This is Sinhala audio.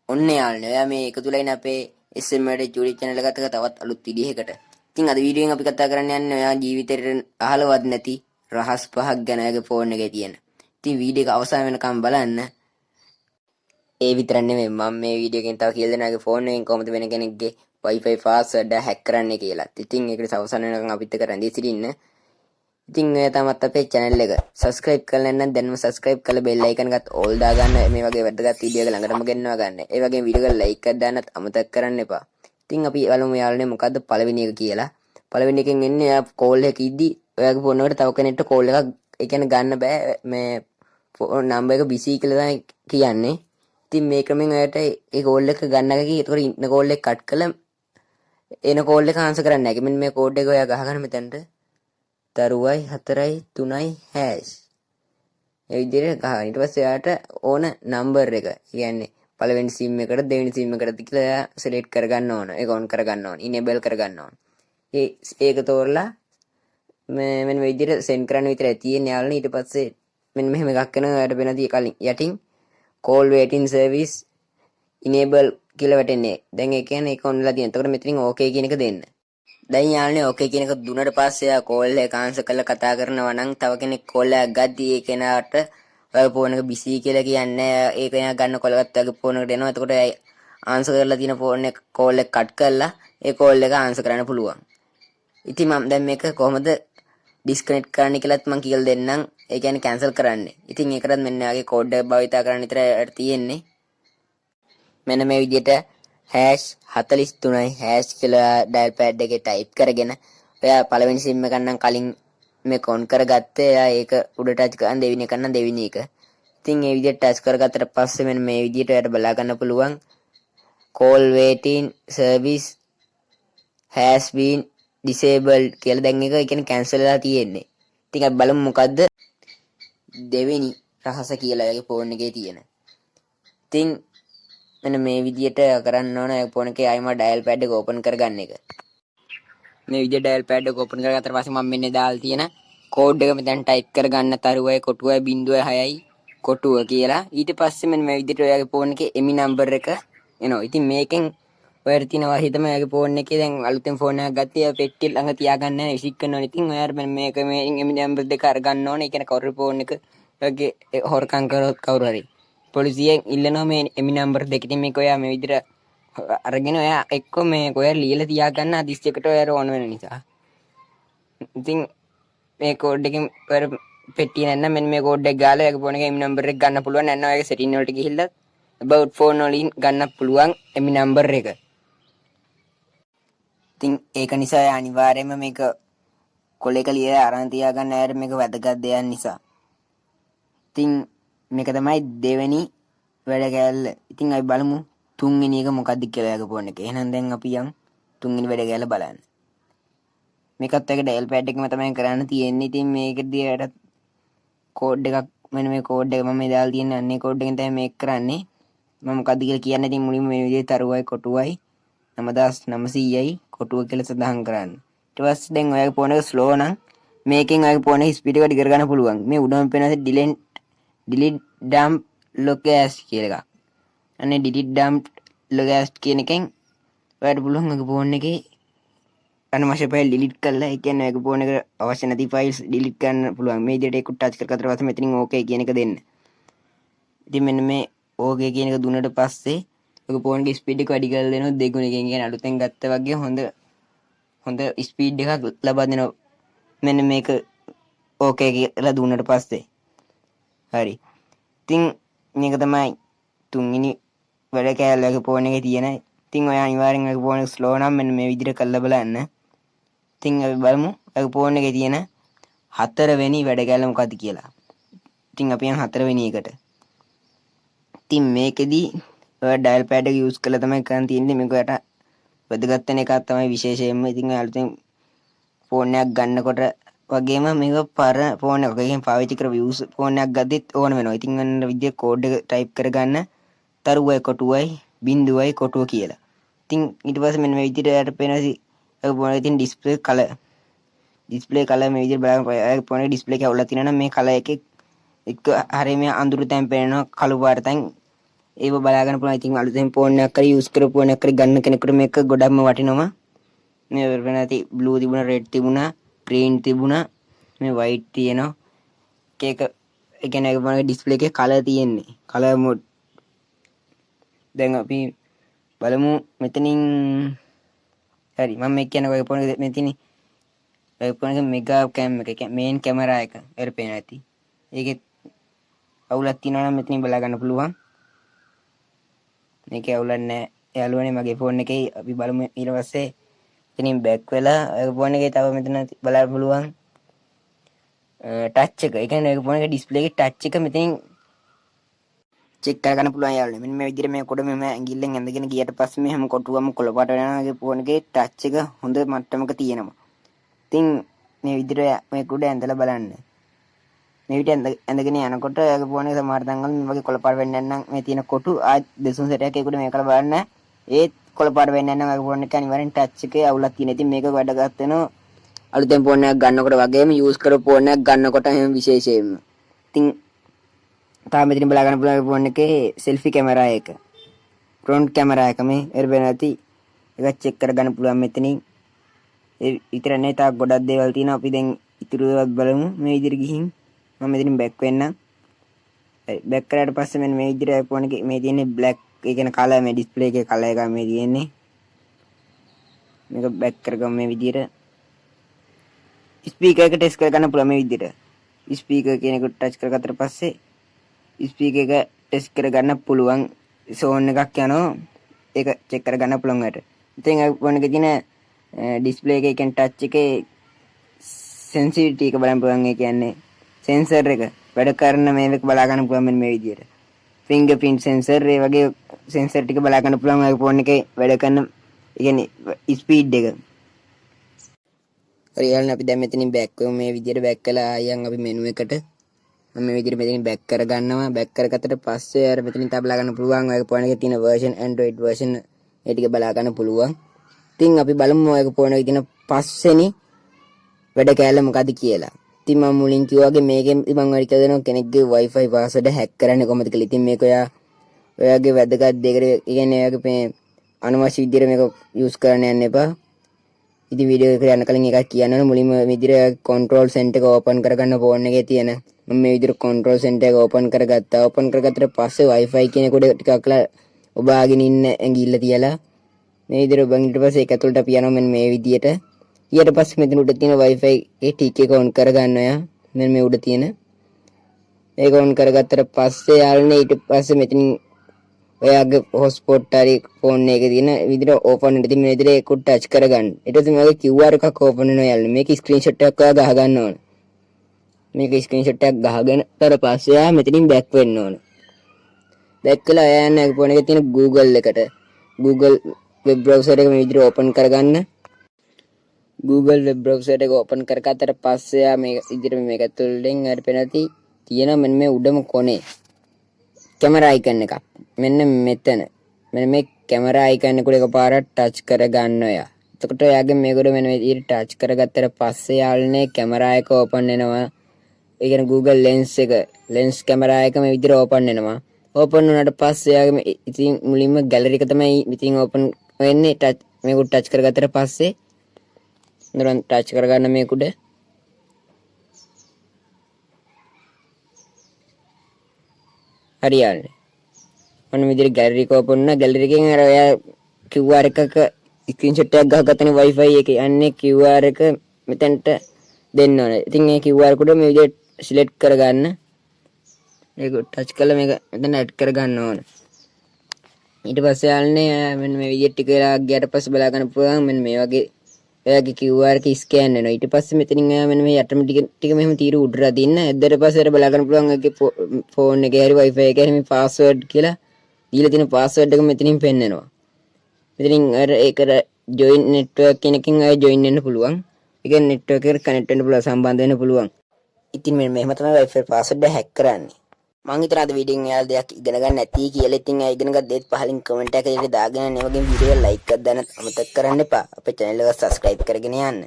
ඔන්න යාළුවනේ ඔයා මේ එකතු වෙලා ඉන්න අපේ SMD YouTube channel එකත් එක්ක තවත් අලුත් වීඩියෝ එකකට. ඉතින් අද වීඩියෝ එකෙන් අපි කතා කරන්න යන්නේ ඔයා ජීවිතේට අහලවත් නැති රහස් පහක් ගැන ඔයාගේ ෆෝන් එකේ තියෙන. ඉතින් වීඩියෝ එක අවසාන වෙනකම් බලන්න. ඒ විතරක් නෙමෙයි මම මේ වීඩියෝ එකෙන් තව කියලා දෙනවා ඔයාගේ ෆෝන් එකෙන් කොහොමද වෙන කෙනෙක්ගේ Wi-Fi password hack කරන්නේ කියලා. ඉතින් ඒකට අවසාන වෙනකම් අපිත් එක්ක රැඳී සිටින්න. ඉතින් ඔයා තාමත් අපේ channel එක subscribe කරලා නැත්නම් දැන්ම subscribe කරලා bell icon එකත් all දාගන්න මේ වගේ වැදගත් වීඩියෝ එක ළඟටම ගෙන්නවා ගන්න. ඒ වගේම වීඩියෝ එක like එකක් දාන්නත් අමතක කරන්න එපා. ඉතින් අපි බලමු යාළුවනේ මොකද්ද පළවෙනි එක කියලා. පළවෙනි එකෙන් එන්නේ ඔයා call එකක ඉද්දි ඔයාගේ ෆෝන් එකට තව කෙනෙක්ට call එකක් ඒ කියන්නේ ගන්න බෑ මේ ෆෝන් නම්බර් එක busy කියලා තමයි කියන්නේ. ඉතින් මේ ක්‍රමෙන් ඔයාට ඒ call එක ගන්න එකකින් ඒතකොට ඉන්න call එක cut කළා එන call එක answer කරන්න නැහැ. මෙන්න මේ code එක ඔයා ගහගන්න මෙතනට. 0.4.3 hash. ඒ විදිහට ගහන. ඊට පස්සේ එයාට ඕන නම්බර් එක. කියන්නේ පළවෙනි sim එකට දෙවෙනි sim එකටද කියලා එයා select කරගන්න ඕන. ඒක on කරගන්න ඕන. enable කරගන්න ඕන. ඒක තෝරලා මෙන්න මේ විදිහට send කරන්න විතරයි තියෙන්නේ යාළුවනේ. ඊට පස්සේ මෙන්න මෙහෙම එකක් එනවා. එයාට වෙනදී කලින් යටින් call waiting service enable කියලා වැටෙන්නේ. දැන් ඒ කියන්නේ ඒක on වෙලා තියෙනවා. එතකොට මෙතනින් okay කියන එක දෙන්න. දැන් යාළුවනේ ඕකේ කියන එක දුන්නට පස්සේ ආ කෝල් එක ආන්සර් කරලා කතා කරනවා නම් තව කෙනෙක් කෝල් එකක් ගද්දි ඒ කෙනාට ඔය ෆෝන් එක බිසි කියලා කියන්නේ ඒක එයා ගන්න කෝල් එකත් ඔයගේ ෆෝන් එකට එනවා. එතකොට ආන්සර් කරලා තියෙන ෆෝන් එක කෝල් එක කට් කරලා ඒ කෝල් එක ආන්සර් කරන්න පුළුවන්. ඉතින් මම දැන් මේක කොහොමද ඩිස්කනෙක්ට් කරන්න කියලාත් මම කියලා දෙන්නම්. ඒ කියන්නේ කැන්සල් කරන්න. ඉතින් ඒකටත් මෙන්න යාගේ කෝඩ් එක භාවිතා කරන්න විතරයි තියෙන්නේ. මෙන්න මේ විදිහට #43 hash කියලා ඩයල් පෑඩ් එකේ ටයිප් කරගෙන ඔයා පළවෙනි sim එක නම් කලින් මේක ඔන් කරගත්තේ එයා ඒක උඩ ටච් කරන් දෙවෙනි එක නම් දෙවෙනි එක. ඉතින් මේ විදිහට ටච් කරගත්තට පස්සේ මෙන්න මේ විදිහට ඔයාලට බලා ගන්න පුළුවන් call waiting service has been disabled කියලා දැන් එක ඒ කියන්නේ කැන්සල් වෙලා තියෙන්නේ. ඉතින් අපි බලමු මොකද්ද දෙවෙනි රහස කියලා ඔයාගේ ෆෝන් එකේ තියෙන. ඉතින් මෙන්න මේ විදිහට කරන්න ඕන ෆෝන් එකේ ආයිම ඩයල් පෑඩ් එක ඕපන් කරගන්න එක. මේ විදිහට ඩයල් පෑඩ් එක ඕපන් කරගත්තට පස්සේ මම මෙන්න දාලා තියෙන කෝඩ් එක මෙතන ටයිප් කරගන්න 0.6.0 කොටුව කියලා. ඊට පස්සේ මෙන්න මේ විදිහට ඔයාගේ ෆෝන් එකේ එමි නම්බර් එක එනවා. ඉතින් මේකෙන් ඔයාලට තියෙන වාසිය තමයි ඔයාගේ ෆෝන් එකේ දැන් අලුතෙන් ෆෝන් එකක් ගත්තේ පෙට්ටිය ළඟ තියාගන්න නැහැ විසික් කරන්න ඕනේ. ඉතින් ඔයාලා මෙන්න මේක මේ එමි නම්බර් දෙක අරගන්න ඕනේ. ඒ කියන්නේ කවුරු ෆෝන් එක ඔයාගේ හොරකම් කරොත් කවුරු හරි පොලිසියෙන් ඉල්ලනවා මේ එමි නම්බර් දෙකකින් මේක ඔයා මේ විදිහට අරගෙන ඔයා එක්ක මේ ඔයා ලියලා තියාගන්න හදිස්සි එකට ඔයාට ඕන වෙන නිසා. ඉතින් මේ කෝඩ් එකෙන් ඔයාලා පෙට්ටිය නැත්නම් මෙන්න මේ කෝඩ් එක ගාලා ඔයාගේ ෆෝන් එකේ එමි නම්බර් එක ගන්න පුළුවන්. නැත්නම් ඔයාගේ සෙටින් වලට ගිහිල්ලා about phone වලින් ගන්න පුළුවන් එමි නම්බර් එක. ඉතින් ඒක නිසා ඔයා අනිවාර්යයෙන්ම මේක කොල එක ලියලා අරන් තියාගන්න ඇර මේක වැදගත් දෙයක් නිසා. ඉතින් මේක තමයි දෙවෙනි වැඩ කෑල්ල. ඉතින් අපි බලමු තුන්වෙනි එක මොකක්ද කියලා ඔයාගේ ෆෝන් එකේ. එහෙනම් දැන් අපි යමු තුන්වෙනි වැඩ කෑල්ල බලන්න. මේකත් එක ඩයල් පෑඩ් එකම තමයි කරන්න තියෙන්නේ. ඉතින් මේකදී ඔයාලට කෝඩ් එකක් මෙන්න මේ කෝඩ් එක මම මේ දාලා තියෙන අන්නේ කෝඩ් එකෙන් තමයි මේක කරන්නේ. මම මොකක්ද කියලා කියන්නේ. ඉතින් මුලින්ම මේ විදිහට තරුවයි කොටුවයි 9900යි කොටුව කියලා සඳහන් කරන්න. ඊට පස්සේ දැන් ඔයාගේ ෆෝන් එක ස්ලෝ නම් මේකෙන් ඔයාගේ ෆෝන් එකේ ස්පීඩ් එක ඩිගර ගන්න පුළුවන්. මේ උඩම පේන delete dump locast කියලා එකක්. අනේ delete dump locast කියන එකෙන් ඔයාලට පුළුවන් ඔයාගේ ෆෝන් එකේ අනවශ්‍ය ෆයිල් delete කරලා ඒ කියන්නේ ඔයාගේ ෆෝන් එකට අවශ්‍ය නැති ෆයිල්ස් delete කරන්න පුළුවන්. මේ විදිහට ඒක ටච් කරගත්තට පස්සේ මෙතනින් okay කියන එක දෙන්න. ඉතින් මෙන්න මේ okay කියන එක දුන්නට පස්සේ ඔයාගේ ෆෝන් එකේ ස්පීඩ් එක වැඩි කරලා දෙනවා දෙගුණකින්. කියන්නේ අලුතෙන් ගත්තා වගේ හොඳ ස්පීඩ් එකක් ලබා දෙනවා. මෙන්න මේක okay කියලා දුන්නට පස්සේ. හරි. ඉතින් මේක තමයි තුන්වෙනි වැඩ කෑල්ලක ෆෝන් එකේ තියෙන. ඉතින් ඔයා අනිවාර්යෙන් ඔයාගේ ෆෝන් එක ස්ලෝ නම් මෙන්න මේ විදිහට කරලා බලන්න. ඉතින් අපි බලමු ඔයාගේ ෆෝන් එකේ තියෙන හතරවෙනි වැඩ කෑල්ල මොකක්ද කියලා. ඉතින් අපි යන් හතරවෙනි එකට. ඉතින් මේකෙදි ඔයා ඩයල් පෑඩ් එක යූස් කරලා තමයි කරන් තියෙන්නේ. මේක ඔයාට වැදගත් වෙන එකක් තමයි විශේෂයෙන්ම. ඉතින් අලුතෙන් ෆෝන් එකක් ගන්නකොට වගේම මේක පර ෆෝන් එකකින් පාවිච්චි කරපු යූස් ෆෝන් එකක් ගද්දිත් ඕන වෙනවා. ඉතින් අන්න විදිය කෝඩ් එක ටයිප් කරගන්න 0.0.0 කොටුව කියලා. ඉතින් ඊට පස්සේ මෙන්න මේ විදිහට ඔයාලට පේනවා ෆෝන් එකේ තියෙන ඩිස්ප්ලේ කලර් මේ විදිහට බලන්න ඔයාගේ ෆෝන් එකේ ඩිස්ප්ලේ එක අවුලක් තියෙනවා නම් මේ කලර් එකේ එක හරිය මේ අඳුරු තැන් පේනවා කළු පාට තැන් ඒව බලා ගන්න පුළුවන්. ඉතින් අලුතෙන් ෆෝන් එකක් හරි යූස් කරපු ෆෝන් එකක් හරි ගන්න කෙනෙකුට මේක ගොඩක්ම වටිනවා. මේ වෙන ඇති බ්ලූ තිබුණා, රෙඩ් තිබුණා, ග්‍රීන් තිබුණා, මේ වයිට් තියෙනවා. ඒක ඒ කියන්නේ ඒක මොනවාගේ ඩිස්ප්ලේ එකේ කලර් තියෙන්නේ. Colour mode. දැන් අපි බලමු මෙතනින් හරි මම මේ කියන ඔය ෆෝන් එක මෙතන ඔය ෆෝන් එක මෙගා කැම් එක කියන්නේ මේන් කැමරා එක එරපේන ඇති. ඒකේ අවුලක් තියෙනවා නම් මෙතනින් බලා ගන්න පුළුවන්. මේකේ අවුලක් නැහැ. යාළුවනේ මගේ ෆෝන් එකේ අපි බලමු ඊට පස්සේ එතනින් බෑක් වෙලා ඔය ෆෝන් එකේ තව මෙතන බලන්න පුළුවන් ටච් එක. ඒ කියන්නේ ඔය ෆෝන් එකේ ඩිස්ප්ලේ එකේ ටච් එක මෙතනින් චෙක් කරගන්න පුළුවන් යාළුවනේ. මෙන්න මේ විදිහට මේ කොට මෙම ඇඟිල්ලෙන් ඇඳගෙන ගියට පස්සේ මෙහෙම කොටුවම කොළපාට වෙනවා. ඒ ෆෝන් එකේ ටච් එක හොඳ මට්ටමක තියෙනවා. ඉතින් මේ විදිහට මේ කුඩ ඇඳලා බලන්න. මේ විදිහට ඇඳගෙන යනකොට ඔයගේ ෆෝන් එක සමහර තැන්වල මේ වගේ කොළපාට වෙන්නේ නැත්නම් මේ තියෙන කොටු ආ දෙසුන් සෙටයක් ඒකට මේකලා බලන්න. ඒත් කොළපාට වෙන්නේ නැත්නම් ඔයගේ ෆෝන් එක අනිවාර්යෙන් ටච් එකේ අවුලක් තියෙන. ඉතින් මේක වැඩගත් වෙනවා. අලුතෙන් ෆෝන් එකක් ගන්නකොට වගේම යූස් කරපු ෆෝන් එකක් ගන්නකොට එහෙම විශේෂයෙන්ම. ඉතින් තාම මෙතන බලා ගන්න පුළුවන් ෆෝන් එකේ සෙල්ෆි කැමරා එක. ෆ්‍රන්ට් කැමරා එක මේ එරබෙන ඇති. ඒක චෙක් කරගන්න පුළුවන් මෙතනින්. ඒ විතර නේ තා ගොඩක් දේවල් තියෙනවා. අපි දැන් ඉතුරු ඒවාත් බලමු. මේ විදිහට ගිහින් මම මෙතනින් බෑක් වෙන්නම්. බෑක් කරාට පස්සේ මෙන්න මේ විදිහට ෆෝන් එකේ මේ තියෙන්නේ බ්ලැක් ඒ කියන්නේ කලර් මේ ඩිස්ප්ලේ එකේ කලර් එක මේ තියෙන්නේ. මේක බෑක් කරගමු මේ විදිහට. ස්පීකර් එක ටෙස්ට් කරගන්න පුළුවන් මේ විදිහට. ස්පීකර් කියන එක ටච් කරගත්තට පස්සේ ස්පීකර් එක ටෙස්ට් කරගන්න පුළුවන්. සෝන් එකක් යනවා. ඒක චෙක් කරගන්න පුළුවන් වැඩ. ඉතින් අය ෆෝන් එකේ තියෙන ඩිස්ප්ලේ එකේ කියන්නේ ටච් එකේ සෙන්සිටිවිටි එක බලන්න පුළුවන්. ඒ කියන්නේ සෙන්සර් එක වැඩ කරන මේක බලා ගන්න පුළුවන් මෙන්න මේ විදිහට. ෆින්ගර් ප්‍රින්ට් සෙන්සර් ඒ වගේ සෙන්සර් ටික බලා ගන්න පුළුවන් ඔය ෆෝන් එකේ වැඩ කරන ඒ කියන්නේ ස්පීඩ් එක. හරි යාළුවනේ අපි දැන් මෙතනින් බෑක් වෙමු. මේ විදිහට බෑක් කළා ආයන් අපි මෙනු එකට මම මේ විදිහට මෙතනින් බෑක් කරගන්නවා. බෑක් කරගත්තට පස්සේ අර මෙතනින් තව බලා ගන්න පුළුවන් ඔය ෆෝන් එකේ තියෙන version Android version ඒ ටික බලා ගන්න පුළුවන්. ඉතින් අපි බලමු ඔය ෆෝන් එකේ තියෙන පස්වෙනි වැඩ කෑල්ල මොකද්ද කියලා. ඉතින් මම මුලින් කිව්වා වගේ මේකෙන් මම ඔයාලට කියනවා කෙනෙක්ගේ Wi-Fi password hack කරන්නේ කොහොමද කියලා. ඉතින් මේක ඔයාගේ වැදගත් දෙයකට ඒ කියන්නේ ඔයාගේ මේ අනවශ්‍ය විදිහට මේක යූස් කරන්න යන්න එපා. ඉතින් වීඩියෝ එක යන කලින් එකක් කියන්න ඕන. මුලින්ම මේ විදිහට control center එක open කරගන්න ෆෝන් එකේ තියෙන මම මේ විදිහට control center එක open කරගත්තා. open කරගත්තට පස්සේ Wi-Fi කියන කොට ටිකක් ඔබාගෙන ඉන්න ඇඟිල්ල තියලා මේ විදිහට ඔබන් ඊට පස්සේ ඒක ඇතුළට අපි යනවා මෙන්න මේ විදිහට. ඊට පස්සේ මෙතන උඩ තියෙන Wi-Fi ඒ ටික එක on කරගන්න ඔයා. මෙන්න මේ උඩ තියෙන ඒක on කරගත්තට පස්සේ යාළුවනේ ඊට පස්සේ මෙතනින් ඔයාගේ hotspot හරි ෆෝන් එකේ තියෙන විදිහට open වෙන්න. ඉතින් මේ විදිහට ඒක ටච් කරගන්න. ඊට පස්සේ මේකේ QR එකක් open වෙනවා යාළුවනේ. මේක screenshot එකක් ඔයා ගහ ගන්න ඕන. මේක screenshot එකක් ගහගෙන ඊට පස්සේ ආ මෙතනින් back වෙන්න ඕන. back කළා ආ යන්න ෆෝන් එකේ තියෙන Google එකට. Google web browser එක මේ විදිහට open කරගන්න. Google web browser එක open කරගත්තට පස්සේ ආ මේ විදිහට මේක ඇතුළෙන් හරි පෙනති තියෙන මෙන්න මේ උඩම කොනේ කැමරා අයිකන් එකක්. මෙන්න මෙතන. මෙන්න මේ කැමරා අයිකන් එක උඩ එකපාරට ටච් කරගන්න ඔයා. එතකොට ඔයාගේ මේකට මෙන්න මේ විදිහට ටච් කරගත්තට පස්සේ යාළුවනේ කැමරා එක ඕපන් වෙනවා. ඒ කියන්නේ Google lens එක lens කැමරා එක මේ විදිහට ඕපන් වෙනවා. ඕපන් වුණාට පස්සේ ඔයාගේ ඉතින් මුලින්ම ගැලරි එක තමයි ඉතින් ඕපන් වෙන්නේ. ටච් මේක ටච් කරගත්තට පස්සේ නරන් ටච් කරගන්න මේකුඩ හරියන්නේ. මොන විදිහට ගැලරි එක ඕපන් වුණා. ගැලරි එකෙන් අර ඔයා QR එකක ස්ක්‍රීන්ෂොට් එකක් ගහගත්තනේ Wi-Fi එකේ. යන්නේ QR එක මෙතනට දෙන්න ඕනේ. ඉතින් මේ QR කොඩ මේ විදිහට සිලෙක්ට් කරගන්න. ඒක ටච් කරලා මේක මෙතන ඇඩ් කරගන්න ඕනේ. ඊට පස්සේ යාළුවනේ මෙන්න මේ විදිහට ටික වෙලා ගියට පස්සේ බලා ගන්න පුළුවන් මෙන්න මේ වගේ ඔයාගේ QR එක ස්කෑන් වෙනවා. ඊට පස්සේ මෙතනින් ඔයා මෙන්න මේ යටම ටික මෙහෙම තීරු උඩට දින්න. ඇද්දට පස්සේ අර බලා ගන්න පුළුවන් ඔයාගේ ෆෝන් එකේ හරි Wi-Fi එකේ හරි මේ පාස්වර්ඩ් කියලා දීලා තියෙන පාස්වර්ඩ් එක මෙතනින් පෙන්නනවා. මෙතනින් අර ඒකට join network කෙනකින් අය join වෙන්න පුළුවන්. ඒ කියන්නේ network එකට connect වෙන්න පුළුවන්, සම්බන්ධ වෙන්න පුළුවන්. ඉතින් මෙහෙම තමයි Wi-Fi password hack කරන්නේ. මම හිතන අද වීඩියෝ එකෙන් යාළුවා දෙයක් ඉගෙන ගන්න නැති කියලා. ඉතින් අය ඉගෙන ගන්න දෙත් පහලින් කමෙන්ට් එකකට දාගෙන මේ වගේ වීඩියෝ ලයික් එකක් දාන්න අමතක කරන්න එපා. අපේ channel එක subscribe කරගෙන යන්න.